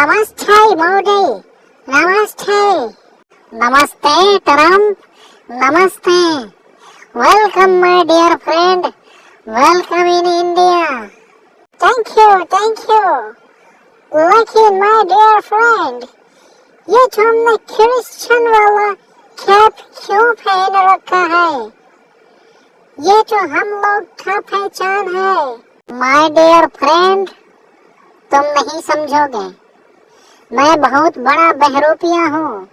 नमस्ते मोदी, नमस्ते, नमस्ते ट्रम्प, नमस्ते। Welcome my dear friend, welcome in India. Thank you, thank you. लेकिन माय डियर फ्रेंड, ये तुमने क्रिश्चियन वाला कैप क्यों पहन रखा है? ये तो हम लोग का पहचान है। माय डियर फ्रेंड, तुम नहीं समझोगे। मैं बहुत बड़ा बहरूपिया हूँ।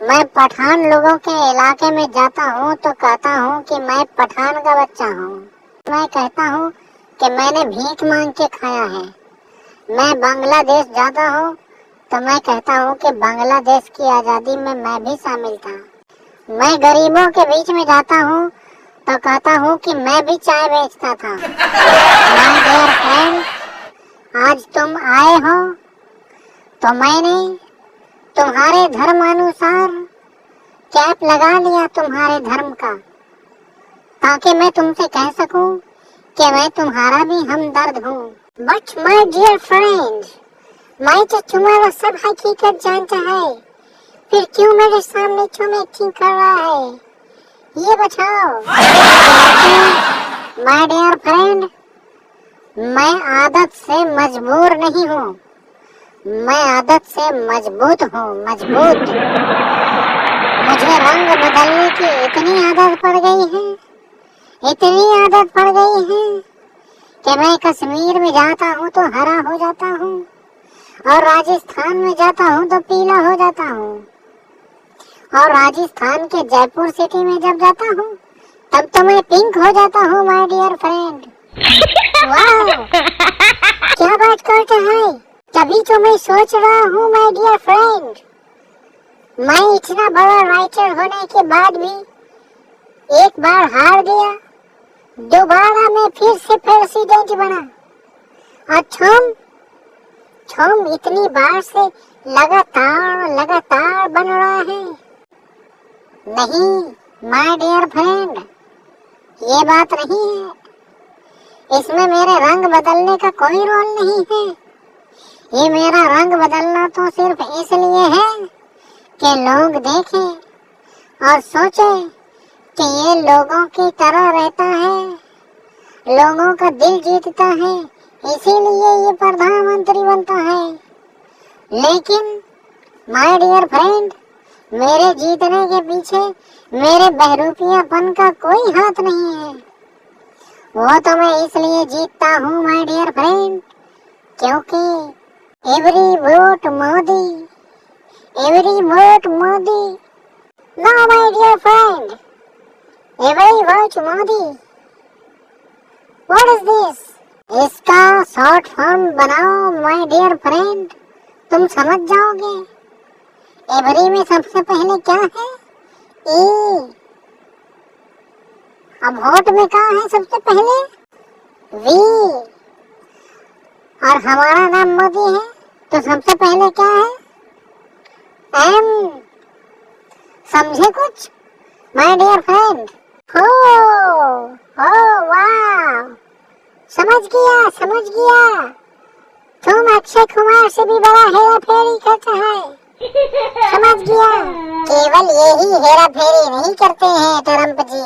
मैं पठान लोगों के इलाके में जाता हूँ तो कहता हूँ कि मैं पठान का बच्चा हूँ। मैं कहता हूँ कि मैंने भीख मांग के खाया है। मैं बांग्लादेश जाता हूँ तो मैं कहता हूँ कि बांग्लादेश की आज़ादी में मैं भी शामिल था। मैं गरीबों के बीच में जाता हूँ तो कहता हूँ कि मैं भी चाय बेचता था। माय डियर फ्रेंड, आज तुम आए हो तो मैंने तुम्हारे धर्मानुसार कैप लगा लिया तुम्हारे धर्म का, ताकि मैं तुमसे कह सकूं कि मैं तुम्हारा भी हमदर्द हूँ। बट माय डियर फ्रेंड, मैं तो तुम्हारा सब हकीकत जानता है, फिर क्यों मेरे सामने तुम एक्टिंग कर रहा है? ये बताओ। माय डियर फ्रेंड, मैं आदत से मजबूर नहीं हूँ, मैं आदत से मजबूत हूँ, मजबूत। मुझे रंग बदलने की इतनी आदत पड़ गई है, इतनी आदत पड़ गई है कि मैं कश्मीर में जाता हूँ तो हरा हो जाता हूँ और राजस्थान में जाता हूँ तो पीला हो जाता हूँ, और राजस्थान के जयपुर सिटी में जब जाता हूँ तब तो मैं पिंक हो जाता हूँ। माय डियर फ्रेंड, वाह, क्या बात करता है। तभी तो मैं सोच रहा हूँ माय डियर फ्रेंड, मैं इतना बड़ा राइटर होने के बाद भी एक बार हार गया, दोबारा मैं फिर से प्रेसिडेंट बना, और तुम इतनी बार से लगातार बन रहा है। नहीं माय डियर फ्रेंड, ये बात नहीं है। इसमें मेरे रंग बदलने का कोई रोल नहीं है। ये मेरा रंग बदलना तो सिर्फ इसलिए है कि लोग देखें और सोचें कि ये लोगों की तरह रहता है, लोगों का दिल जीतता है, इसीलिए ये प्रधानमंत्री बनता है। लेकिन माय डियर फ्रेंड, मेरे जीतने के पीछे मेरे बहरूपियापन का कोई हाथ नहीं है। वो तो मैं इसलिए जीतता हूँ माय डियर फ्रेंड, क्योंकि every vote Modi, every vote Modi. No my dear friend, every vote Modi. What is this? इसका शॉर्ट फॉर्म बनाओ माय डियर फ्रेंड, तुम समझ जाओगे। एवरी में सबसे पहले क्या है? ई। अब वोट में क्या है सबसे पहले? वी। और हमारा नाम मोदी है तो सबसे पहले क्या है? एम। समझे कुछ माय डियर फ्रेंड? हो वाह, समझ गया। तुम अक्षय कुमार से भी बड़ा हेरा फेरी करता है, समझ गया। केवल यही हेरा फेरी नहीं करते हैं ट्रम्प जी,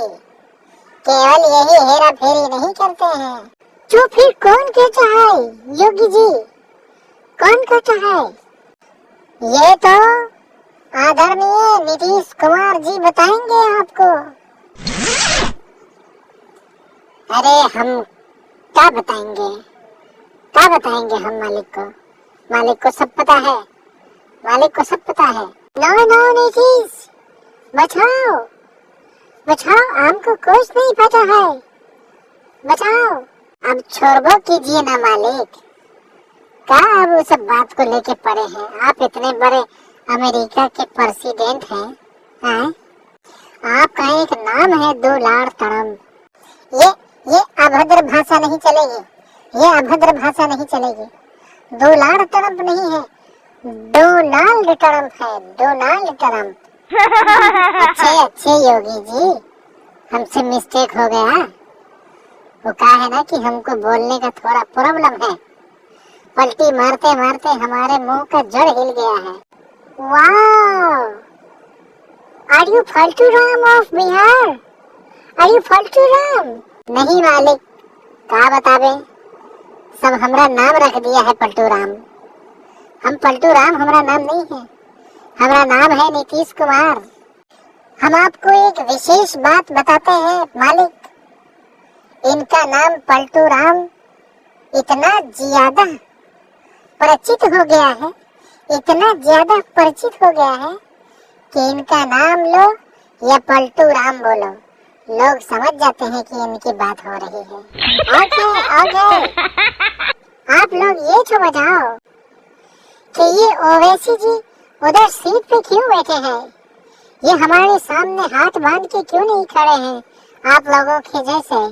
केवल यही हेरा फेरी नहीं करते हैं। तो फिर कौन कहता है योगी जी, कौन कहता है? ये तो आदरणीय नीतीश कुमार जी बताएंगे आपको। अरे हम क्या बताएंगे हम मालिक को सब पता है, मालिक को सब पता है। नो नीतीश, बचाओ, हमको कुछ नहीं पता है, बचाओ। अब छोड़ो कीजिए ना मालिक, क्या अब उस बात को लेके पड़े हैं? आप इतने बड़े अमेरिका के प्रेसिडेंट हैं? आपका एक नाम है डोनाल्ड ट्रम्प। ये अभद्र भाषा नहीं चलेगी, ये अभद्र भाषा नहीं चलेगी। डोनाल्ड ट्रम्प नहीं है, डोनाल्ड ट्रम्प है, डोनाल्ड ट्रम्प। अच्छे योगी जी, हमसे मिस्टेक हो गया। वो कहा है ना कि हमको बोलने का थोड़ा प्रॉब्लम है, पलटी मारते मारते हमारे मुंह का जड़ हिल गया है। वाह! आर यू फालतू Ram of Bihar? Are you फालतू राम? नहीं मालिक, का बतावे, सब हमरा नाम रख दिया है पलटू राम। हम पलटू राम हमारा नाम नहीं है, हमारा नाम है नीतीश कुमार। हम आपको एक विशेष बात बताते हैं मालिक, इनका नाम पलटू राम इतना ज्यादा परिचित हो गया है, इतना ज्यादा परिचित हो गया है कि इनका नाम लो या पलटू राम बोलो, लोग समझ जाते हैं कि इनकी बात हो रही है। ओके, आप लोग ये तो बताओ कि ये ओवैसी जी उधर सीट पे क्यों बैठे हैं? ये हमारे सामने हाथ बांध के क्यों नहीं खड़े हैं आप लोगों के जैसे?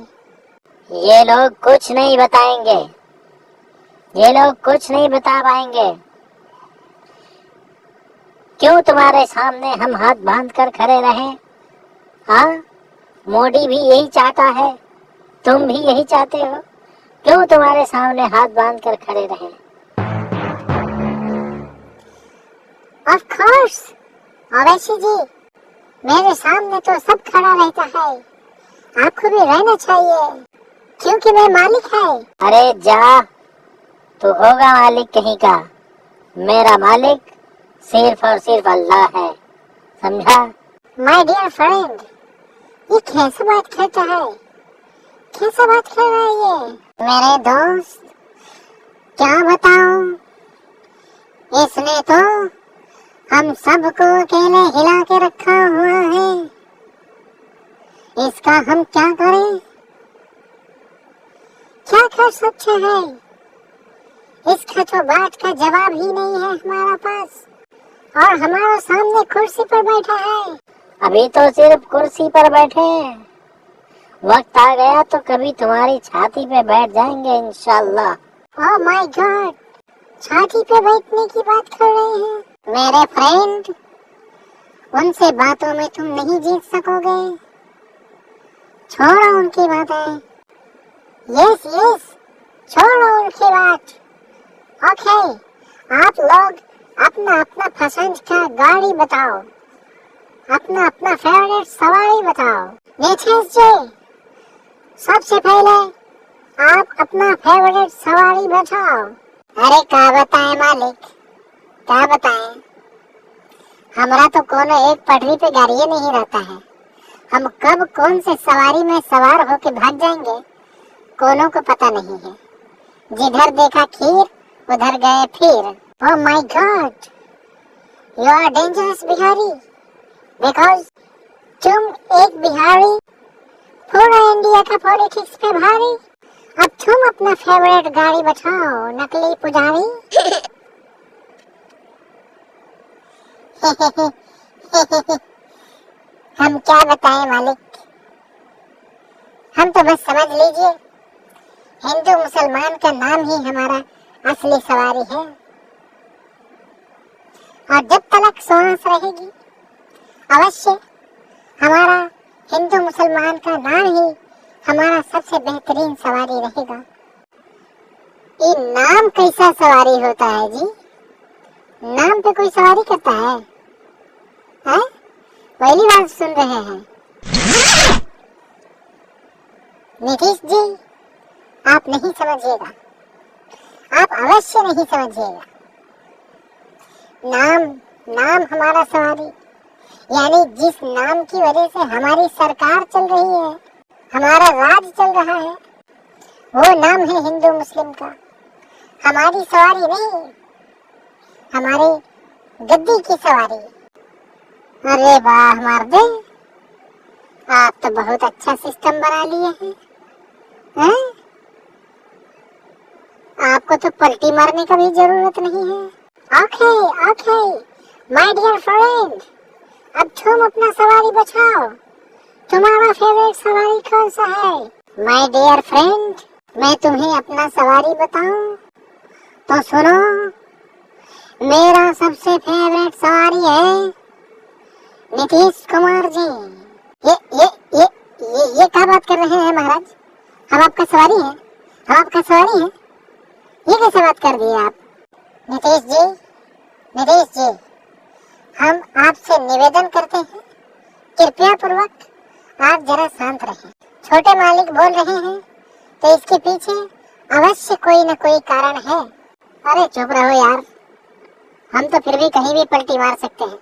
ये लोग कुछ नहीं बताएंगे, ये लोग कुछ नहीं बता पाएंगे। क्यों तुम्हारे सामने हम हाथ बांध कर खड़े रहें? हाँ, मोदी भी यही चाहता है, तुम भी यही चाहते हो, क्यों तुम्हारे सामने हाथ बांध कर खड़े रहें? ऑफ कोर्स ओवैसी जी, मेरे सामने तो सब खड़ा रहता है, आपको भी रहना चाहिए क्योंकि मैं मालिक है। अरे जा, तू होगा मालिक कहीं का, मेरा मालिक सिर्फ और सिर्फ अल्लाह है, समझा? माय डियर फ्रेंड, ये कैसे बात करता है, कैसे बात कर रहा है ये? मेरे दोस्त, क्या बताऊं, इसने तो हम सबको अकेले हिला के रखा हुआ है, इसका हम क्या करें, क्या कर सकते हैं? इसका तो बात का जवाब ही नहीं है हमारा पास, और हमारे सामने कुर्सी पर बैठा है। अभी तो सिर्फ कुर्सी पर बैठे हैं, वक्त आ गया तो कभी तुम्हारी छाती पे बैठ जाएंगे इंशाल्लाह। ओह माय गॉड, छाती पे बैठने की बात कर रहे हैं? मेरे फ्रेंड, उनसे बातों में तुम नहीं जीत सकोगे, छोड़ो उनकी बातें। यस यस, छोड़ो उनकी बात। ओके, आप लोग अपना अपना पसंद का गाड़ी बताओ, अपना अपना फेवरेट सवारी बताओ। नीतीश जी, सबसे पहले आप अपना फेवरेट सवारी बताओ। अरे क्या बताएं मालिक, क्या बताएं, हमारा तो कोनो एक पटरी पे गाड़ी नहीं रहता है, हम कब कौन से सवारी में सवार होके भाग जाएंगे कोनो को पता नहीं है। जिधर देखा खीर उधर गए फिर। Oh my God, you are dangerous Bihari, because तुम एक बिहारी पूरा इंडिया का पॉलिटिक्स पे भारी। अब तुम अपना फेवरेट गाड़ी बताओ नकली पुजारी। हम क्या बताएं मालिक, हम तो बस समझ लीजिए हिंदू मुसलमान का नाम ही हमारा असली सवारी है, और जब तक सांस रहेगी अवश्य हमारा हिंदू मुसलमान का नाम ही हमारा सबसे बेहतरीन सवारी रहेगा। ये नाम कैसा सवारी होता है जी? नाम पे कोई सवारी करता है? पहली बार सुन रहे हैं। नीतीश जी, आप नहीं समझिएगा, आप अवश्य नहीं समझिएगा। नाम हमारा सवारी, यानी जिस नाम की वजह से हमारी सरकार चल रही है, हमारा राज चल रहा है, वो नाम है हिंदू मुस्लिम का। हमारी सवारी नहीं, हमारी गद्दी की सवारी। अरे वाह मर्दे, आप तो बहुत अच्छा सिस्टम बना लिए हैं। आपको तो पलटी मारने का भी जरूरत नहीं है। Okay okay my dear friend, अब तुम अपना सवारी बचाओ, तुम्हारा फेवरेट सवारी कौन सा है? माय डियर फ्रेंड, मैं तुम्हें अपना सवारी बताऊं तो सुनो, मेरा सबसे फेवरेट सवारी है नीतीश कुमार जी। ये क्या बात कर रहे हैं महाराज? हम आपका सवारी है, हम आपका सवारी है, ये कैसे बात कर दिए आप? नीतीश जी, हम आपसे निवेदन करते हैं, कृपया पूर्वक आप जरा शांत रहें। छोटे मालिक बोल रहे हैं तो इसके पीछे अवश्य कोई न कोई कारण है। अरे चुप रहो यार, हम तो फिर भी कहीं भी पलटी मार सकते हैं,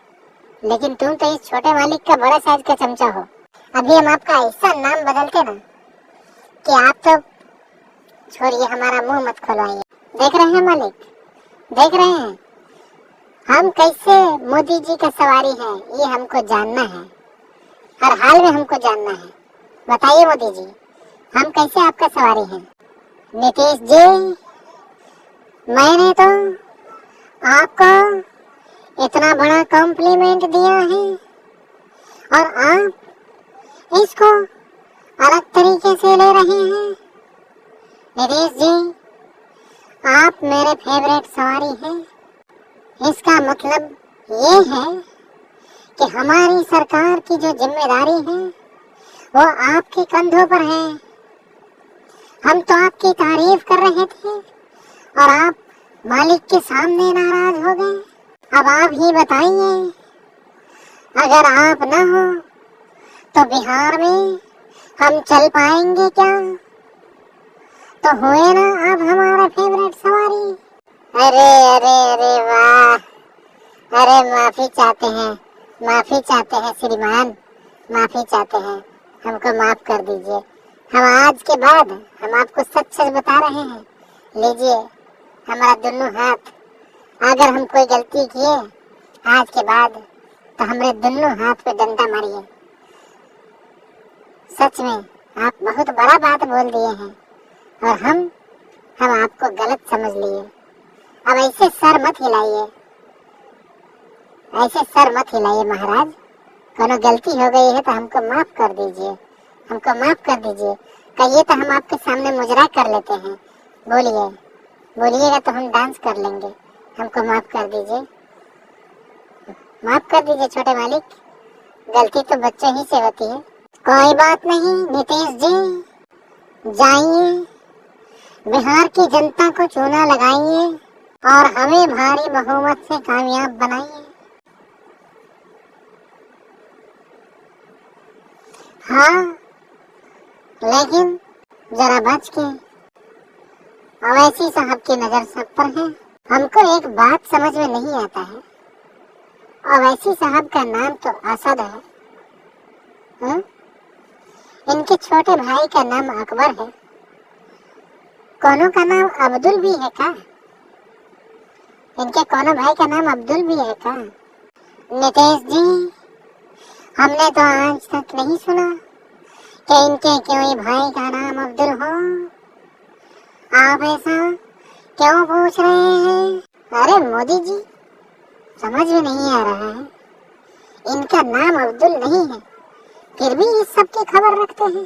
लेकिन तुम तो इस छोटे मालिक का बड़ा साइज का चमचा हो। अभी हम आपका ऐसा नाम बदलते ना कि आप तो छोड़िए, हमारा मुंह मत खोलवाइए। देख रहे हैं मालिक, देख रहे हैं हम कैसे मोदी जी का सवारी है, ये हमको जानना है, हर हाल में हमको जानना है। बताइए मोदी जी, हम कैसे आपका सवारी हैं? नीतीश जी, मैंने तो आपको इतना बड़ा कॉम्प्लीमेंट दिया है और आप इसको अलग तरीके से ले रहे हैं। नीतीश जी, आप मेरे फेवरेट सवारी हैं। इसका मतलब ये है कि हमारी सरकार की जो जिम्मेदारी है वो आपके कंधों पर है। हम तो आपकी तारीफ कर रहे थे और आप मालिक के सामने नाराज हो गए। अब आप ही बताइए, अगर आप न हो तो बिहार में हम चल पाएंगे क्या? तो हुए ना आप हमारा फेवरेट सवारी। अरे अरे अरे वाह, अरे माफी चाहते हैं श्रीमान, माफी चाहते हैं, हमको माफ कर दीजिए। हम आज के बाद हम आपको सच सच बता रहे हैं, लीजिए हमारा दोनों हाथ, अगर हम कोई गलती किए आज के बाद तो हमारे दोनों हाथ पे डंडा मारिए। सच में आप बहुत बड़ा बात बोल दिए हैं और हम आपको गलत समझ लिए। अब ऐसे सर मत हिलाइए, ऐसे सर मत हिलाइए महाराज। कोनो गलती हो गई है तो हमको माफ कर दीजिए, हमको माफ कर दीजिए। कहिए तो हम आपके सामने मुजरा कर लेते हैं। बोलिए, बोलिएगा तो हम डांस कर लेंगे। हमको माफ कर दीजिए, माफ कर दीजिए छोटे मालिक, गलती तो बच्चों ही से होती है। कोई बात नहीं नीतीश जी, जाइए बिहार की जनता को चूना लगाइए और हमें भारी बहुमत से कामयाब बनाइए। हाँ, लेकिन जरा बच के। अवैसी साहब की नजर सब पर है। हमको एक बात समझ में नहीं आता है, अवैसी साहब का नाम तो असद है, इनके छोटे भाई का नाम अकबर है, कोनो का नाम अब्दुल भी है क्या? इनके कोनो भाई का नाम अब्दुल भी है क्या? नीतीश जी, हमने तो आज तक नहीं सुना कि इनके कोई भाई का नाम अब्दुल हो। आप ऐसा क्यों पूछ रहे हैं? अरे मोदी जी, समझ में नहीं आ रहा है, इनका नाम अब्दुल नहीं है, फिर भी इस सब की खबर रखते हैं।